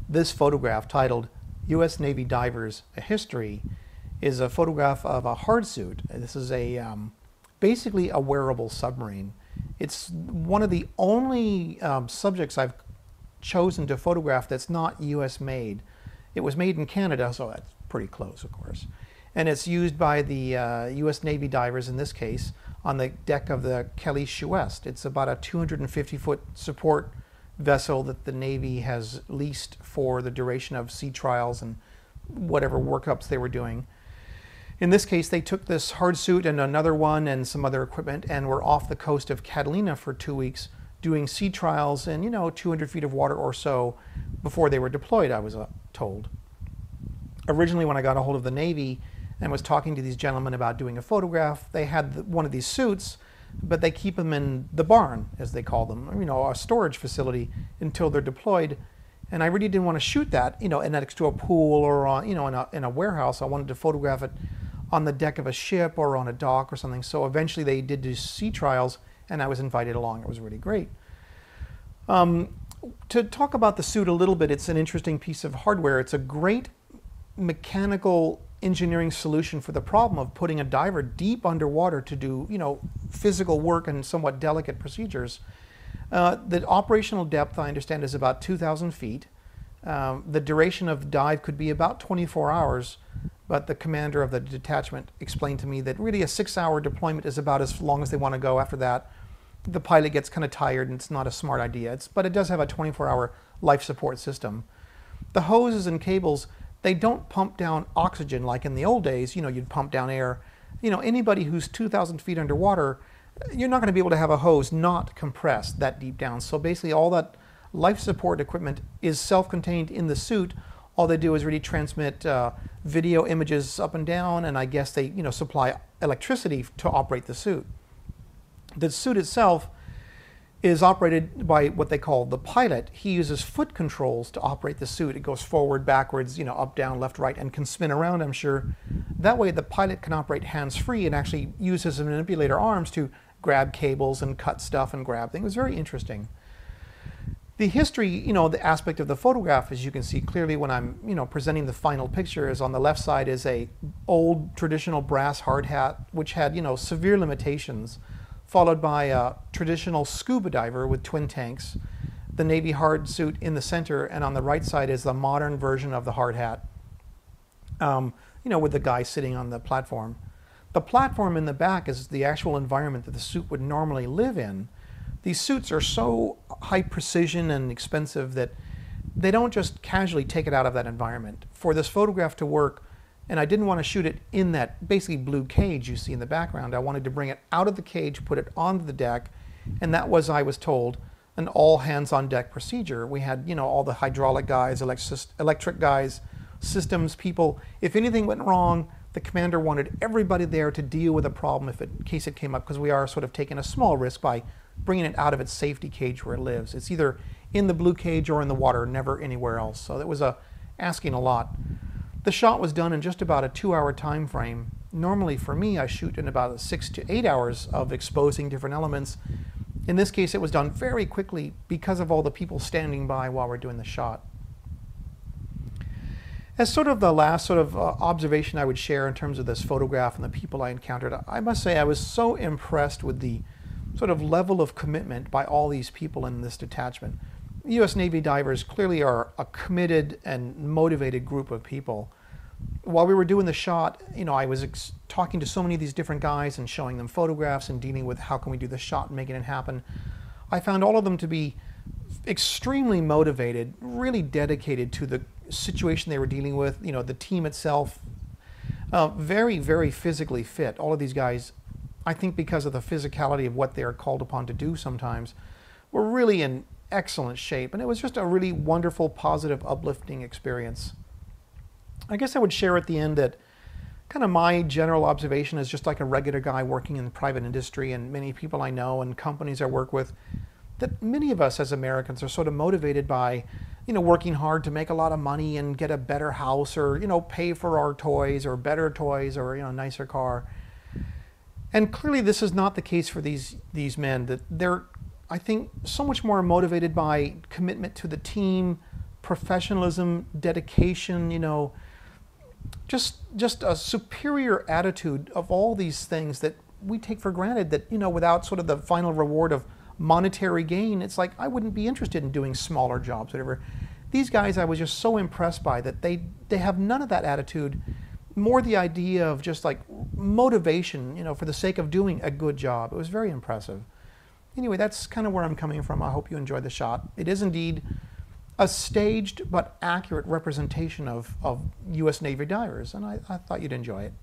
This photograph, titled U.S. Navy Divers, A History, is a photograph of a hardsuit. This is basically a wearable submarine. It's one of the only subjects I've chosen to photograph that's not U.S. made. It was made in Canada, so that's pretty close, of course. And it's used by the U.S. Navy divers, in this case, on the deck of the Kelly West. It's about a 250-foot support vessel that the Navy has leased for the duration of sea trials and whatever workups they were doing. In this case, they took this hardsuit and another one and some other equipment and were off the coast of Catalina for 2 weeks doing sea trials in, 200 feet of water or so before they were deployed, I was told. Originally, when I got a hold of the Navy and was talking to these gentlemen about doing a photograph, they had one of these suits, but they keep them in the barn, as they call them, a storage facility until they're deployed. And I really didn't want to shoot that, next to a pool or, in a warehouse. I wanted to photograph it on the deck of a ship or on a dock or something. So eventually they did do sea trials, and I was invited along. It was really great. To talk about the suit a little bit, it's an interesting piece of hardware. It's a great mechanical engineering solution for the problem of putting a diver deep underwater to do, physical work and somewhat delicate procedures. The operational depth, I understand, is about 2,000 feet. The duration of the dive could be about 24 hours, but the commander of the detachment explained to me that really a 6-hour deployment is about as long as they want to go. After that, the pilot gets kind of tired and it's not a smart idea. But it does have a 24-hour life support system. The hoses and cables, they don't pump down oxygen like in the old days. You'd pump down air. Anybody who's 2,000 feet underwater, you're not going to be able to have a hose not compressed that deep down. So basically all that life support equipment is self-contained in the suit. All they do is really transmit video images up and down, and I guess they supply electricity to operate the suit. The suit itself is operated by what they call the pilot. He uses foot controls to operate the suit. It goes forward, backwards, up, down, left, right, and can spin around, I'm sure. That way the pilot can operate hands-free and actually use his manipulator arms to grab cables and cut stuff and grab things. It was very interesting. The history, the aspect of the photograph, as you can see clearly when I'm, presenting the final picture, is on the left side is a old traditional brass hard hat, which had, severe limitations, followed by a traditional scuba diver with twin tanks, the Navy hard suit in the center, and on the right side is the modern version of the hard hat, with the guy sitting on the platform. The platform in the back is the actual environment that the suit would normally live in. These suits are so high precision and expensive that they don't just casually take it out of that environment. For this photograph to work, and I didn't want to shoot it in that basically blue cage you see in the background. I wanted to bring it out of the cage, put it onto the deck, and that was, I was told, an all hands on deck procedure. We had, all the hydraulic guys, electric guys, systems people. If anything went wrong, the commander wanted everybody there to deal with a problem in case it came up, because we are sort of taking a small risk by bringing it out of its safety cage where it lives. It's either in the blue cage or in the water, never anywhere else. So that was asking a lot. The shot was done in just about a 2-hour time frame. Normally for me, I shoot in about 6 to 8 hours of exposing different elements. In this case, it was done very quickly because of all the people standing by while we're doing the shot. As sort of the last observation I would share in terms of this photograph and the people I encountered, I must say I was so impressed with the sort of level of commitment by all these people in this detachment. U.S. Navy divers clearly are a committed and motivated group of people. While we were doing the shot, I was talking to so many of these different guys and showing them photographs and dealing with how can we do the shot and making it happen. I found all of them to be extremely motivated, really dedicated to the situation they were dealing with, the team itself, very, very physically fit. All of these guys, I think because of the physicality of what they are called upon to do sometimes, were really in excellent shape. And it was just a really wonderful, positive, uplifting experience. I guess I would share at the end that kind of my general observation is just like a regular guy working in the private industry, and many people I know and companies I work with, that many of us as Americans are sort of motivated by, working hard to make a lot of money and get a better house, or, pay for our toys or better toys, or, a nicer car. And clearly this is not the case for these men, that they're, I think, so much more motivated by commitment to the team, professionalism, dedication, you know, just a superior attitude of all these things that we take for granted, that, you know, without sort of the final reward of monetary gain, it's like I wouldn't be interested in doing smaller jobs, whatever. These guys, I was just so impressed by that they have none of that attitude, more the idea of just like motivation, you know, for the sake of doing a good job. It was very impressive. Anyway, that's kind of where I'm coming from. I hope you enjoyed the shot. It is indeed a staged but accurate representation of U.S. Navy divers, and I thought you'd enjoy it.